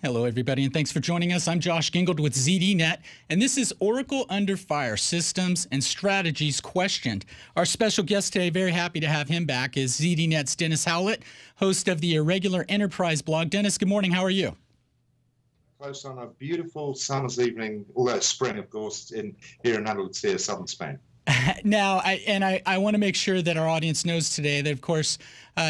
Hello, everybody, and thanks for joining us. I'm Josh Gingold with ZDNet, and this is Oracle Under Fire Systems and Strategies Questioned. Our special guest today, very happy to have him back, is ZDNet's Dennis Howlett, host of the Irregular Enterprise blog. Dennis, good morning. How are you? Close on a beautiful summer's evening, although it's spring, of course, here in Andalusia, southern Spain. Now, I want to make sure that our audience knows today that, of course,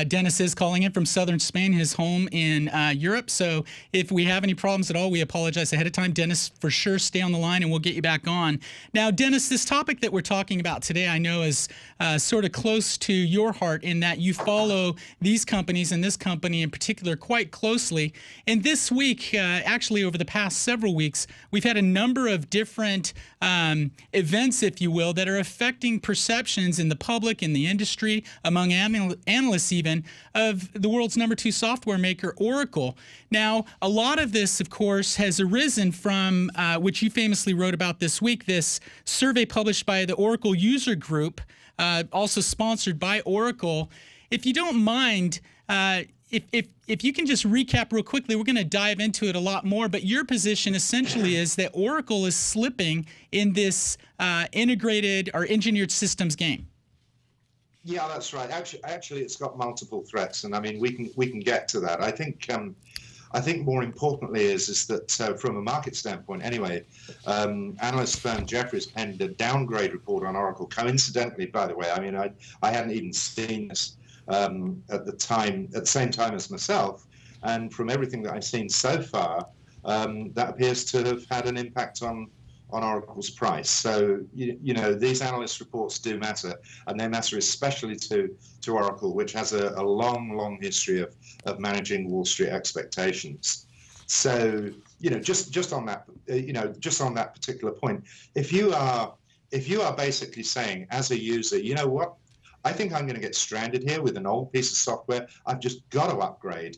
Dennis is calling in from southern Spain, his home in Europe. So if we have any problems at all, we apologize ahead of time. Dennis, for sure, stay on the line and we'll get you back on. Now, Dennis, this topic that we're talking about today, I know is sort of close to your heart in that you follow these companies and this company in particular quite closely. And this week, actually over the past several weeks, we've had a number of different events, if you will, that are affecting perceptions in the public, in the industry, among analysts even, of the world's #2 software maker, Oracle. Now, a lot of this, of course, has arisen from, which you famously wrote about this week, this survey published by the Oracle User Group, also sponsored by Oracle. If you don't mind, if you can just recap real quickly, we're going to dive into it a lot more, but your position essentially is that Oracle is slipping in this integrated or engineered systems game. Yeah, that's right. Actually, it's got multiple threats, and I mean we can get to that. I think more importantly is that from a market standpoint, anyway, analyst firm Jefferies penned a downgrade report on Oracle. Coincidentally, by the way, I mean I hadn't even seen this at the same time as myself, and from everything that I've seen so far, that appears to have had an impact on Oracle's price. So you know these analyst reports do matter, and they matter especially to Oracle, which has a long history of managing Wall Street expectations. So you know just on that just on that particular point, if you are basically saying as a user, you know what, I think I'm going to get stranded here with an old piece of software, I've just got to upgrade.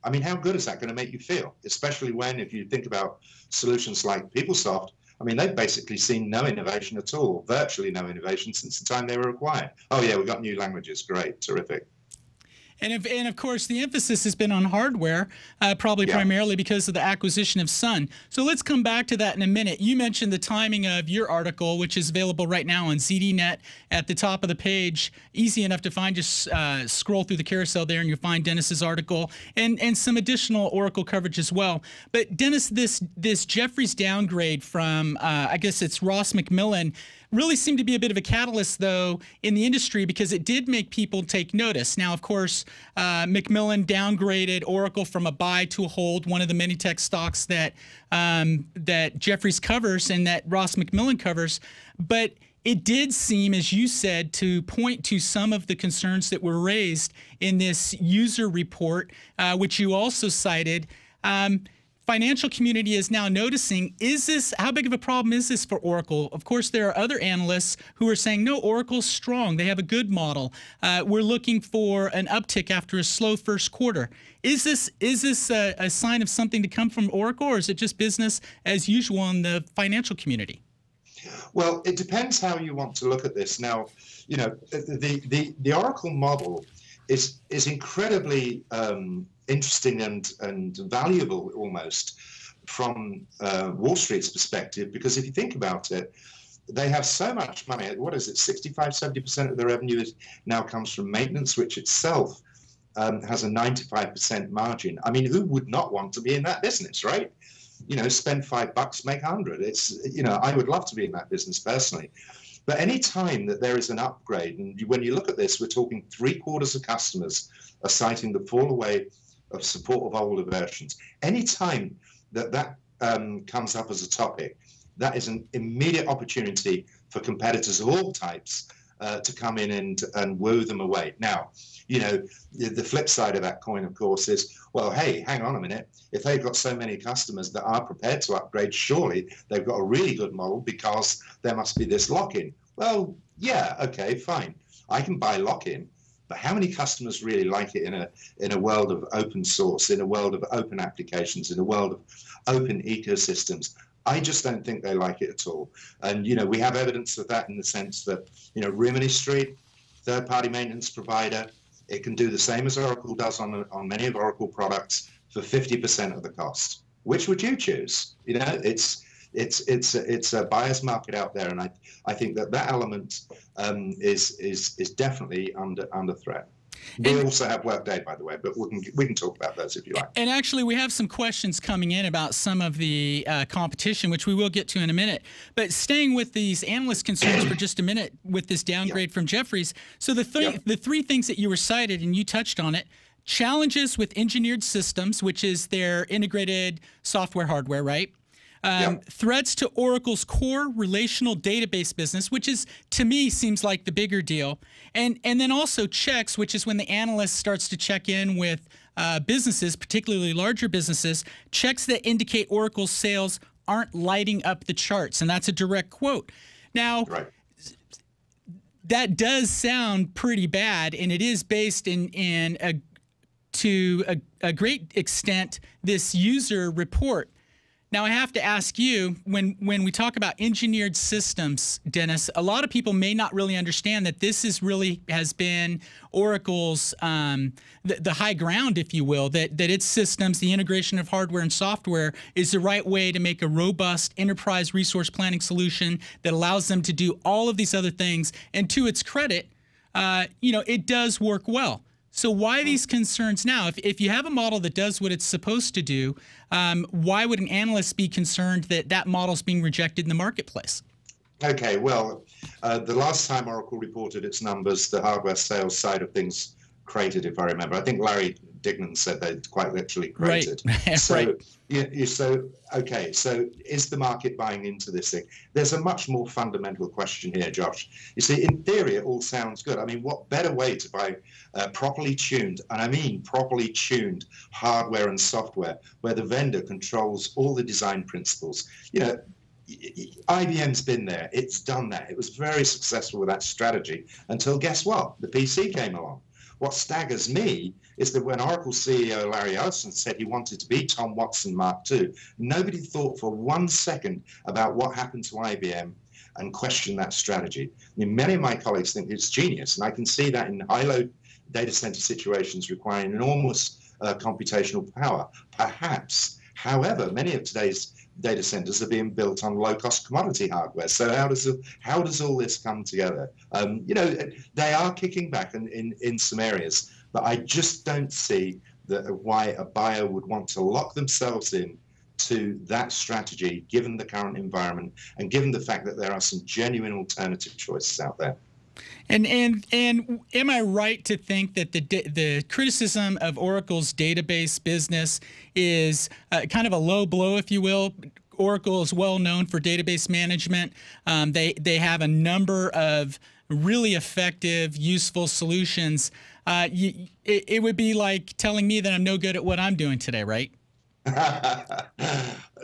I mean, how good is that going to make you feel? Especially when, if you think about solutions like PeopleSoft, I mean, they've basically seen no innovation at all, virtually no innovation since the time they were acquired. Oh yeah, we've got new languages, great, terrific. And of course, the emphasis has been on hardware, probably primarily because of the acquisition of Sun. So let's come back to that in a minute. You mentioned the timing of your article, which is available right now on ZDNet at the top of the page. Easy enough to find. Just scroll through the carousel there and you'll find Dennis's article and some additional Oracle coverage as well. But Dennis, this Jefferies downgrade from, I guess it's Ross McMillan, really seemed to be a bit of a catalyst, though, in the industry because it did make people take notice. Now, of course, McMillan downgraded Oracle from a buy to a hold, one of the many tech stocks that that Jefferies covers and that Ross McMillan covers. But it did seem, as you said, to point to some of the concerns that were raised in this user report, which you also cited. Financial community is now noticing, how big of a problem is this for Oracle? Of course, there are other analysts who are saying, no, Oracle's strong. They have a good model. We're looking for an uptick after a slow first quarter. Is this a sign of something to come from Oracle, or is it just business as usual in the financial community? Well, it depends how you want to look at this. Now, you know, the Oracle model is incredibly interesting and valuable almost from Wall Street's perspective, because if you think about it, they have so much money. What is it? 65–70% of the revenue now comes from maintenance, which itself has a 95% margin. I mean, who would not want to be in that business, right? You know, spend $5, make 100. It's, you know, I would love to be in that business personally. But any time that there is an upgrade, and when you look at this, we're talking 3/4 of customers are citing the fall away of support of older versions. Any time that comes up as a topic, that is an immediate opportunity for competitors of all types to come in and woo them away. Now, you know, the flip side of that coin, of course, is, well, hey, hang on a minute. If they've got so many customers that are prepared to upgrade, surely they've got a really good model because there must be this lock-in. Well, yeah, okay, fine. I can buy lock-in, but how many customers really like it in a world of open source, in a world of open applications, in a world of open ecosystems? I just don't think they like it at all. And, you know, we have evidence of that in the sense that, you know, Rimini Street, third-party maintenance provider, it can do the same as Oracle does on many of Oracle products for 50% of the cost. which would you choose? You know, it's a buyer's market out there, and I think that element is definitely under threat. We also have Workday, by the way, but we can talk about those if you like. And actually, we have some questions coming in about some of the competition, which we will get to in a minute. But staying with these analyst concerns for just a minute with this downgrade from Jefferies. So the three things that you were cited, and you touched on it: challenges with engineered systems, which is their integrated software hardware, right? Threats to Oracle's core relational database business, which is, to me, seems like the bigger deal. And then also checks, which is when the analyst starts to check in with businesses, particularly larger businesses, checks that indicate Oracle's sales aren't lighting up the charts. And that's a direct quote. Now, that does sound pretty bad, and it is based to a great extent, this user report. Now, I have to ask you, when we talk about engineered systems, Dennis, a lot of people may not really understand that this has been Oracle's, the high ground, if you will, that its systems, the integration of hardware and software, is the right way to make a robust enterprise resource planning solution that allows them to do all of these other things. And to its credit, it does work well. So why these concerns now? If you have a model that does what it's supposed to do, why would an analyst be concerned that that model is being rejected in the marketplace? Okay, well, the last time Oracle reported its numbers, the hardware sales side of things cratered, if I remember. I think Larry Dignan said they quite literally cratered. Right. So, okay, so is the market buying into this thing? There's a much more fundamental question here, Josh. You see, in theory, it all sounds good. I mean, what better way to buy properly tuned, and I mean properly tuned hardware and software, where the vendor controls all the design principles? You know, IBM's been there. It's done that. It was very successful with that strategy until, guess what? The PC came along. What staggers me is that when Oracle CEO Larry Ellison said he wanted to be Tom Watson Mark II, nobody thought for 1 second about what happened to IBM and questioned that strategy. I mean, many of my colleagues think it's genius, and I can see that in high-load data center situations requiring enormous computational power, perhaps. However, many of today's data centers are being built on low-cost commodity hardware. So how does all this come together? They are kicking back in some areas, but I just don't see why a buyer would want to lock themselves in to that strategy, given the current environment and given the fact that there are some genuine alternative choices out there. And am I right to think that the criticism of Oracle's database business is kind of a low blow, if you will? Oracle is well known for database management. They have a number of really effective, useful solutions. It would be like telling me that I'm no good at what I'm doing today, right?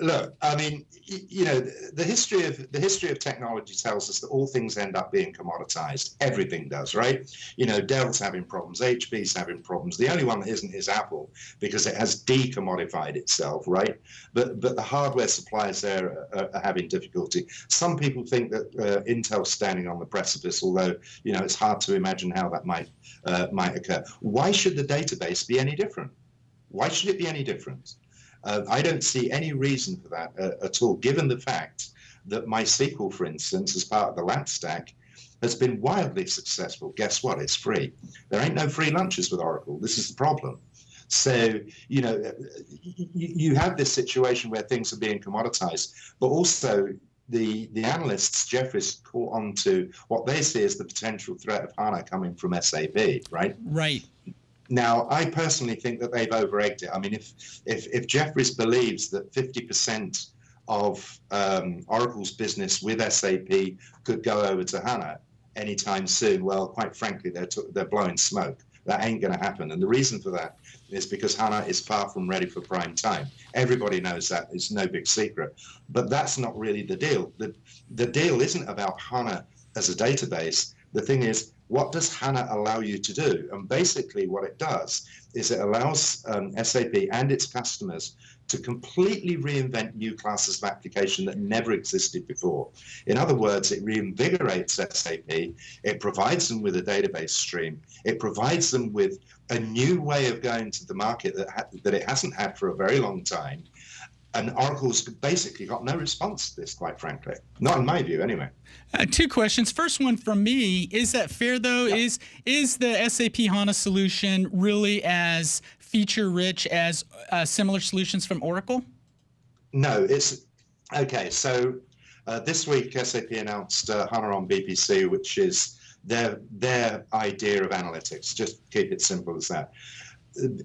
Look, I mean, the history of technology tells us that all things end up being commoditized. Everything does, right? Dell's having problems, HP's having problems. The only one that isn't is Apple, because it has decommodified itself, right? But the hardware suppliers there are having difficulty. Some people think that Intel's standing on the precipice, although it's hard to imagine how that might occur. Why should the database be any different? Why should it be any different? I don't see any reason for that at all, given the fact that MySQL, for instance, as part of the LAMP stack, has been wildly successful. Guess what? It's free. There ain't no free lunches with Oracle. This is the problem. So, you have this situation where things are being commoditized, but also the analysts, Jefferies, caught on to what they see as the potential threat of HANA coming from SAP, right? Right. Now, I personally think that they've over-egged it. I mean, if Jefferies believes that 50% of Oracle's business with SAP could go over to HANA anytime soon, well, quite frankly, they're blowing smoke. That ain't going to happen. And the reason for that is because HANA is far from ready for prime time. Everybody knows that. It's no big secret. But that's not really the deal. The deal isn't about HANA as a database. The thing is, what does HANA allow you to do? And basically what it does is it allows SAP and its customers to completely reinvent new classes of application that never existed before. In other words, it reinvigorates SAP. It provides them with a database stream. It provides them with a new way of going to the market that it hasn't had for a very long time. And Oracle's basically got no response to this, quite frankly. Not in my view, anyway. Two questions. First one from me, is that fair, though? Yeah. Is the SAP HANA solution really as feature-rich as similar solutions from Oracle? No, it's... Okay, so this week SAP announced HANA on BPC, which is their idea of analytics. Just keep it simple as that.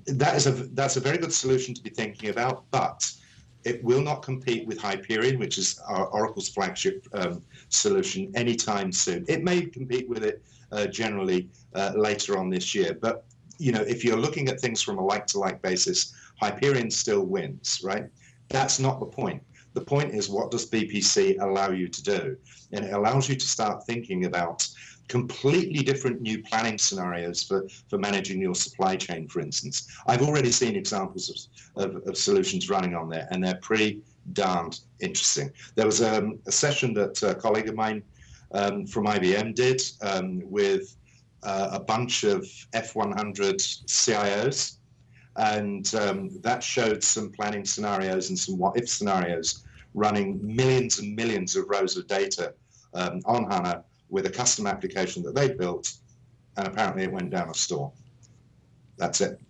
That's a very good solution to be thinking about, but it will not compete with Hyperion, which is Oracle's flagship solution, anytime soon. It may compete with it generally later on this year, but if you're looking at things from a like-to-like basis, Hyperion still wins, right? That's not the point. The point is, what does BPC allow you to do? And it allows you to start thinking about completely different new planning scenarios for managing your supply chain, for instance. I've already seen examples of solutions running on there, and they're pretty darned interesting. There was a session that a colleague of mine from IBM did with a bunch of F100 CIOs, and that showed some planning scenarios and some what-if scenarios running millions and millions of rows of data on HANA with a custom application that they built, and apparently it went down a storm. That's it.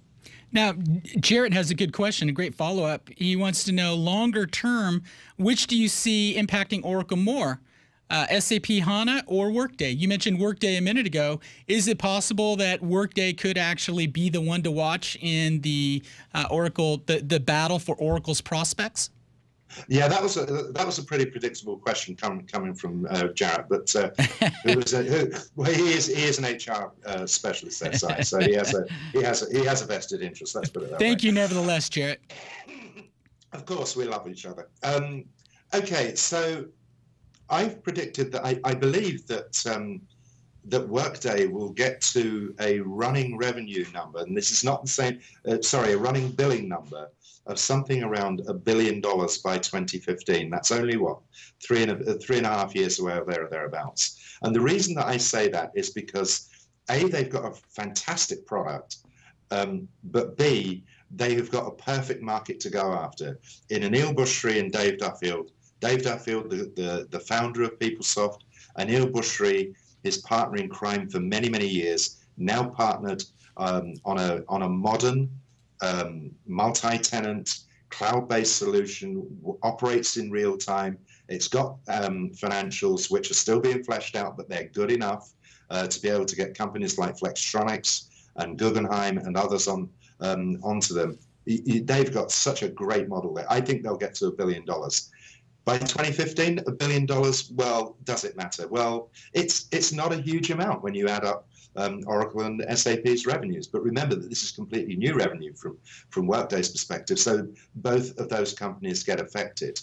Now, Jarrett has a good question, a great follow-up. He wants to know, longer term, which do you see impacting Oracle more, SAP HANA or Workday? You mentioned Workday a minute ago. Is it possible that Workday could actually be the one to watch in the Oracle, the battle for Oracle's prospects? Yeah, that was a pretty predictable question coming from Jarrett, but he is an HR specialist, that side, so he has a vested interest. Let's put it that way. Thank you, nevertheless, Jarrett. Of course, we love each other. Okay, so I've predicted that I believe that that Workday will get to a running revenue number, and this is not the same. Sorry, a running billing number of something around $1 billion by 2015. That's only what, three and a half years away, or thereabouts. And the reason that I say that is because A, they've got a fantastic product, but B, they have got a perfect market to go after. In Anil Bushri and Dave Duffield, the founder of PeopleSoft, Anil Bushri, his partner in crime for many, many years, now partnered on a modern multi-tenant, cloud-based solution, operates in real time. It's got financials which are still being fleshed out, but they're good enough to be able to get companies like Flextronics and Guggenheim and others onto them. They've got such a great model there. I think they'll get to $1 billion. By 2015, $1 billion, well, does it matter? Well, it's not a huge amount when you add up Oracle and SAP's revenues. But remember that this is completely new revenue from Workday's perspective, so both of those companies get affected.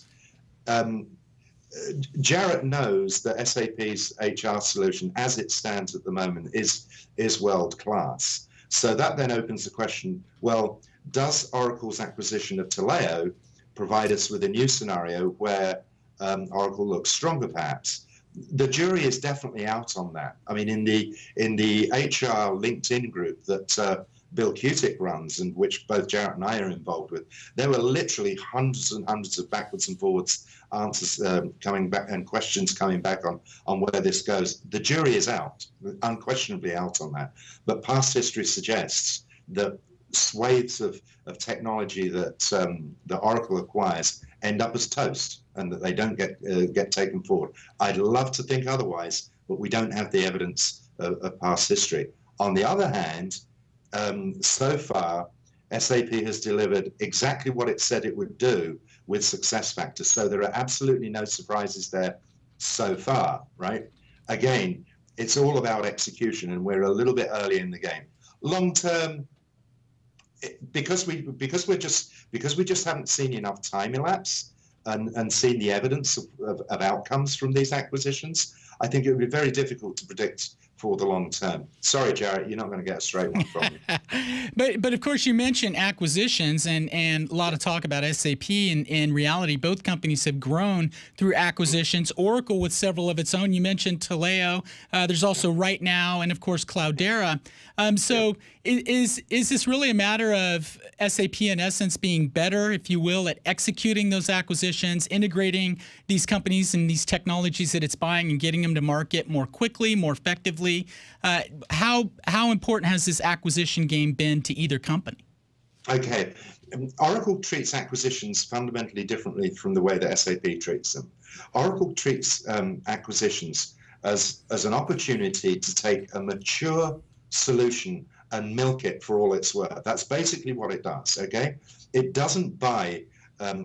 Jarrett knows that SAP's HR solution, as it stands at the moment, is world-class. So that then opens the question, well, does Oracle's acquisition of Taleo provide us with a new scenario where Oracle looks stronger, perhaps? The jury is definitely out on that. I mean, in the HR LinkedIn group that Bill Cutic runs, and which both Jarrett and I are involved with, there were literally hundreds and hundreds of backwards and forwards answers coming back and questions coming back on where this goes. The jury is out, unquestionably out on that. But past history suggests that swathes of technology that Oracle acquires end up as toast, and that they don't get taken forward. I'd love to think otherwise, but we don't have the evidence of past history. On the other hand, so far, SAP has delivered exactly what it said it would do with SuccessFactors. So there are absolutely no surprises there so far, right? Again, it's all about execution, and we're a little bit early in the game. Long term, because we just haven't seen enough time elapse and seen the evidence of outcomes from these acquisitions, I think it would be very difficult to predict for the long term. Sorry, Jarrett, you're not going to get a straight one from me. But of course, you mentioned acquisitions and a lot of talk about SAP. And in reality, both companies have grown through acquisitions. Oracle with several of its own. You mentioned Taleo. There's also RightNow and, of course, Cloudera. So is this really a matter of SAP, in essence, being better, if you will, at executing those acquisitions, integrating these companies and these technologies that it's buying and getting them to market more quickly, more effectively? How important has this acquisition game been to either company? Okay. Oracle treats acquisitions fundamentally differently from the way that SAP treats them. Oracle treats acquisitions as an opportunity to take a mature solution and milk it for all it's worth. That's basically what it does, okay? It doesn't buy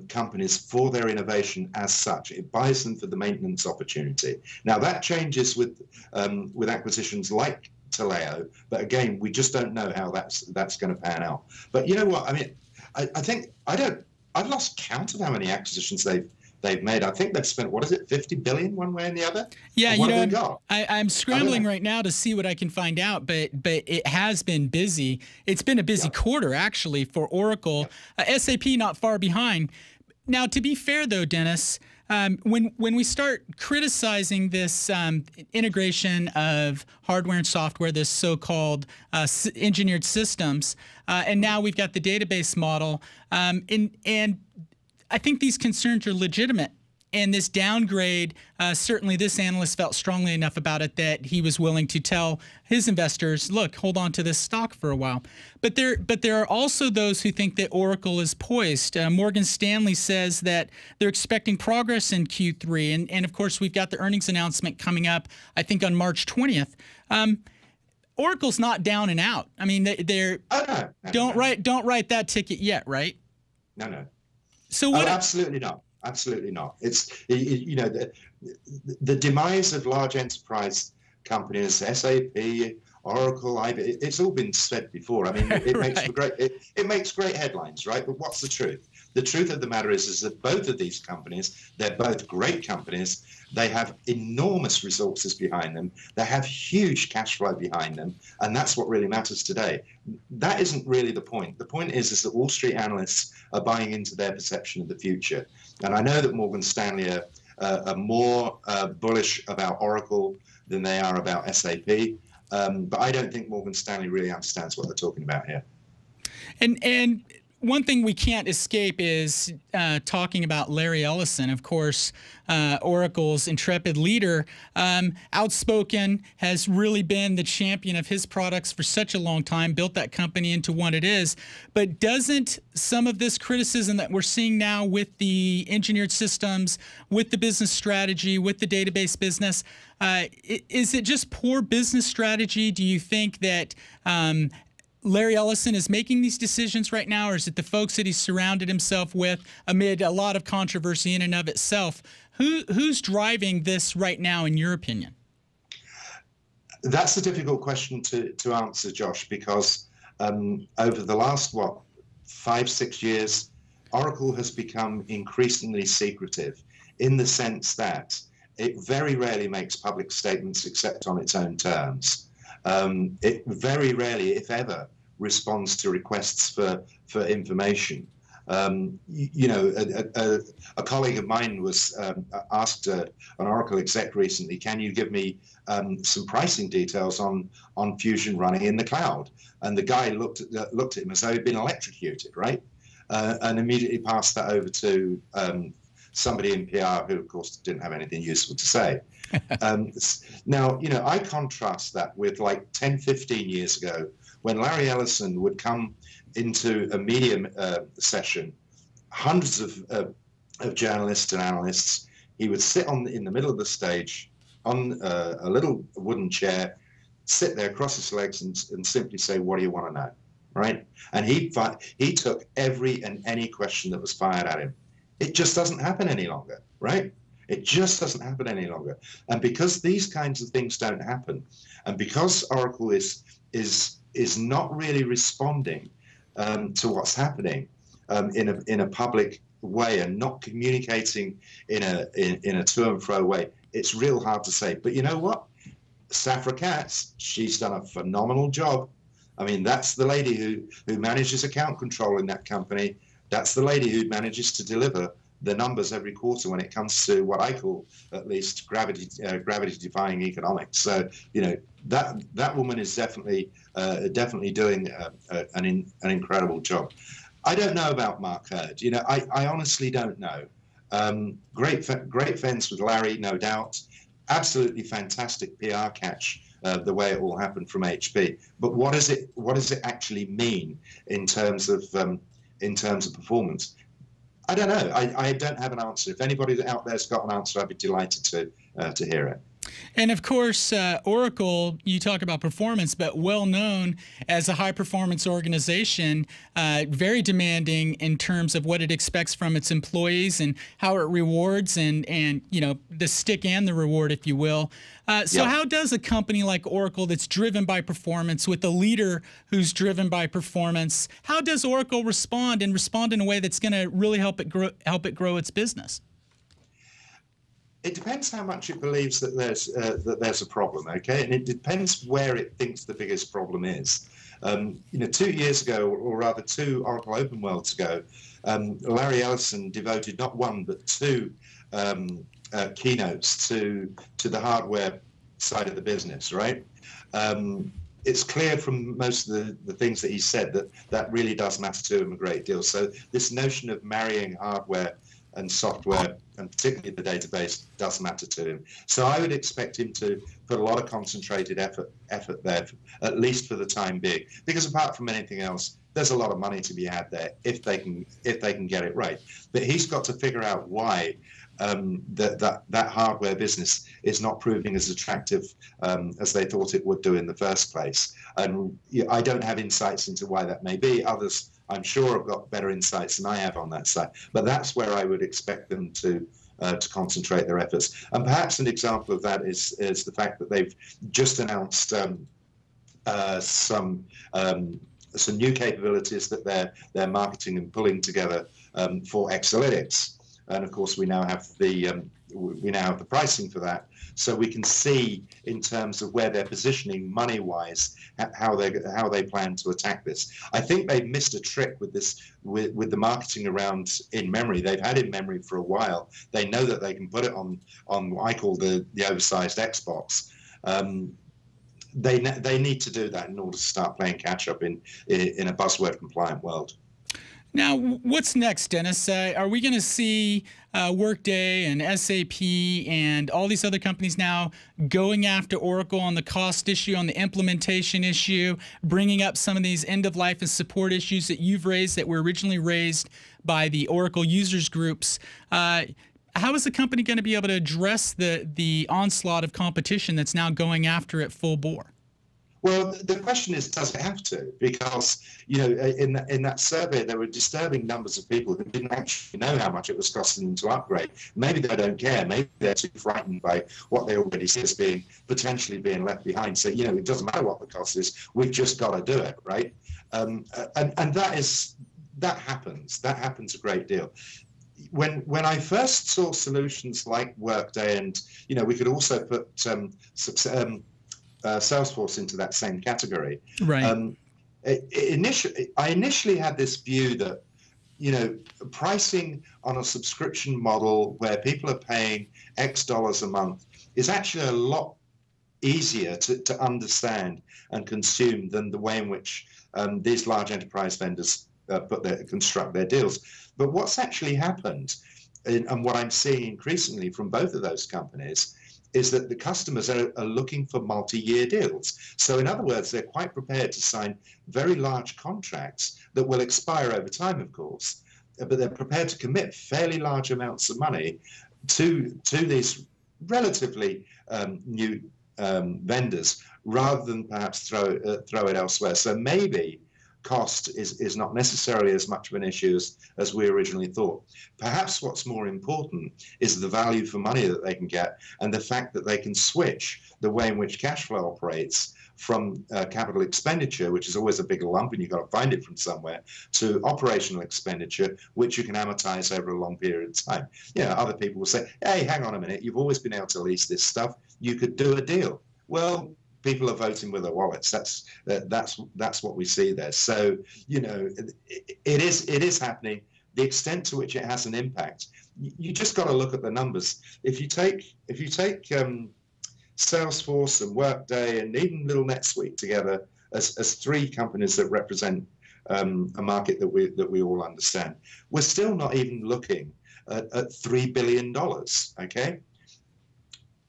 companies for their innovation as such. It buys them for the maintenance opportunity. Now, that changes with acquisitions like Taleo, but again, we just don't know how that's going to pan out. But you know what? I mean, I think I've lost count of how many acquisitions they've made. I think they've spent, what is it, 50 billion one way and the other? Yeah, you know, I'm scrambling right now to see what I can find out, but it has been busy. It's been a busy quarter, actually, for Oracle. SAP not far behind. Now, to be fair, though, Dennis, when we start criticizing this integration of hardware and software, this so-called engineered systems, and now we've got the database model, and I think these concerns are legitimate. And this downgrade, certainly this analyst felt strongly enough about it that he was willing to tell his investors, look, hold on to this stock for a while. But there are also those who think that Oracle is poised. Morgan Stanley says that they're expecting progress in Q3. And of course, we've got the earnings announcement coming up, I think, on March 20th. Oracle's not down and out. I mean, they're don't write that ticket yet, right? No. So what? Oh, absolutely not. Absolutely not. It's, you know, the demise of large enterprise companies, SAP, Oracle, IBM, it's all been said before. I mean, it makes it makes great headlines, right? But what's the truth? The truth of the matter is that both of these companies, they're both great companies. They have enormous resources behind them. They have huge cash flow behind them, and that's what really matters today. That isn't really the point. The point is that Wall Street analysts are buying into their perception of the future. And I know that Morgan Stanley are more bullish about Oracle than they are about SAP, but I don't think Morgan Stanley really understands what they're talking about here. And one thing we can't escape is talking about Larry Ellison, of course, Oracle's intrepid leader, outspoken, has really been the champion of his products for such a long time, built that company into what it is. But doesn't some of this criticism that we're seeing now with the engineered systems, with the business strategy, with the database business, is it just poor business strategy? Do you think that Larry Ellison is making these decisions right now, or is it the folks that he's surrounded himself with amid a lot of controversy in and of itself? Who's driving this right now, in your opinion? That's a difficult question to answer, Josh, because over the last, 5-6 years, Oracle has become increasingly secretive in the sense that it very rarely makes public statements except on its own terms. It very rarely, if ever, responds to requests for information. You know, a colleague of mine was asked an Oracle exec recently, can you give me some pricing details on Fusion running in the cloud? And the guy looked at him as though he'd been electrocuted, right? And immediately passed that over to somebody in PR who, of course, didn't have anything useful to say. Now, you know, I contrast that with like 10, 15 years ago when Larry Ellison would come into a media session, hundreds of journalists and analysts. He would sit in the middle of the stage on a little wooden chair, sit there, cross his legs, and simply say, what do you want to know, right? And he took every and any question that was fired at him. It just doesn't happen any longer, right? It just doesn't happen any longer. And because these kinds of things don't happen, and because Oracle is not really responding to what's happening in a public way and not communicating in a to and fro way, it's real hard to say. But you know what? Safra Katz, she's done a phenomenal job. I mean, that's the lady who manages account control in that company. That's the lady who manages to deliver the numbers every quarter when it comes to what I call, at least, gravity-defying economics. So, you know, that woman is definitely doing an incredible job. I don't know about Mark Hurd. You know, I honestly don't know. Great fence with Larry, no doubt. Absolutely fantastic PR catch. The way it all happened from HP, but what does it actually mean in terms of performance? I don't know. I don't have an answer. If anybody out there's got an answer, I'd be delighted to hear it. And of course, Oracle, you talk about performance, but well known as a high performance organization, very demanding in terms of what it expects from its employees and how it rewards and you know, the stick and the reward, if you will. So how does a company like Oracle that's driven by performance with a leader who's driven by performance, how does Oracle respond in a way that's going to really help it grow its business? It depends how much it believes that there's a problem, okay? And it depends where it thinks the biggest problem is. You know, 2 years ago, or rather 2 Oracle Open Worlds ago, Larry Ellison devoted not one but 2 keynotes to the hardware side of the business, right? It's clear from most of the things that he said that really does matter to him a great deal. So this notion of marrying hardware and software, and particularly the database, does matter to him. So I would expect him to put a lot of concentrated effort there, at least for the time being. Because apart from anything else, there's a lot of money to be had there if they can get it right. But he's got to figure out why that hardware business is not proving as attractive as they thought it would do in the first place. And I don't have insights into why that may be. Others, I'm sure, have got better insights than I have on that side. But that's where I would expect them to concentrate their efforts. And perhaps an example of that is the fact that they've just announced some new capabilities that they're marketing and pulling together for Exalytics. And of course, we now have the pricing for that, so we can see in terms of where they're positioning money-wise how they plan to attack this. I think they've missed a trick with this with the marketing around in-memory. They've had in-memory for a while. They know that they can put it on what I call the oversized Xbox. They need to do that in order to start playing catch-up in a buzzword compliant world. Now, what's next, Dennis? Are we going to see Workday and SAP and all these other companies now going after Oracle on the cost issue, on the implementation issue, bringing up some of these end-of-life and support issues that you've raised that were originally raised by the Oracle users groups? How is the company going to be able to address the onslaught of competition that's now going after it full bore? Well, the question is, does it have to? Because, you know, in that survey, there were disturbing numbers of people who didn't actually know how much it was costing them to upgrade. Maybe they don't care. Maybe they're too frightened by what they already see as potentially being left behind. So, you know, it doesn't matter what the cost is. We've just got to do it, right? And that happens. That happens a great deal. When I first saw solutions like Workday, and, you know, we could also put Salesforce into that same category. Right. I initially had this view that, you know, pricing on a subscription model where people are paying X dollars a month is actually a lot easier to understand and consume than the way in which these large enterprise vendors construct their deals. But what's actually happened, and what I'm seeing increasingly from both of those companies, is that the customers are looking for multi-year deals. So in other words, they're quite prepared to sign very large contracts that will expire over time, of course, but they're prepared to commit fairly large amounts of money to these relatively new vendors, rather than perhaps throw it elsewhere. So maybe cost is not necessarily as much of an issue as we originally thought. Perhaps what's more important is the value for money that they can get, and the fact that they can switch the way in which cash flow operates from capital expenditure, which is always a big lump and you've got to find it from somewhere, to operational expenditure, which you can amortize over a long period of time. You know, other people will say, hey, hang on a minute, you've always been able to lease this stuff. You could do a deal. Well, people are voting with their wallets. That's what we see there. So, you know, it is happening. The extent to which it has an impact, you just got to look at the numbers. If you take Salesforce and Workday and even little NetSuite together as three companies that represent a market that we all understand, we're still not even looking at $3 billion. Okay.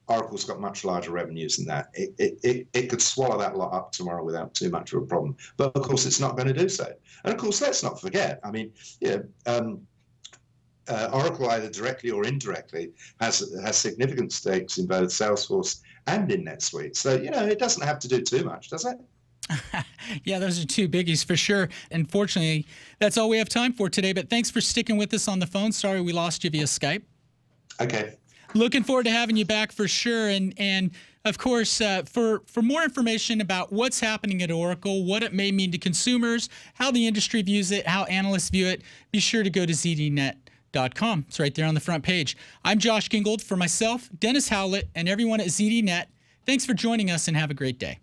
Oracle's got much larger revenues than that. It could swallow that lot up tomorrow without too much of a problem. But of course, it's not going to do so. And of course, let's not forget, I mean, Oracle, either directly or indirectly, has significant stakes in both Salesforce and in NetSuite. So, you know, it doesn't have to do too much, does it? Yeah, those are two biggies for sure. Unfortunately, that's all we have time for today. But thanks for sticking with us on the phone. Sorry we lost you via Skype. Okay. Looking forward to having you back for sure. And of course, for more information about what's happening at Oracle, what it may mean to consumers, how the industry views it, how analysts view it, be sure to go to ZDNet.com. It's right there on the front page. I'm Josh Gingold. For myself, Dennis Howlett, and everyone at ZDNet, thanks for joining us and have a great day.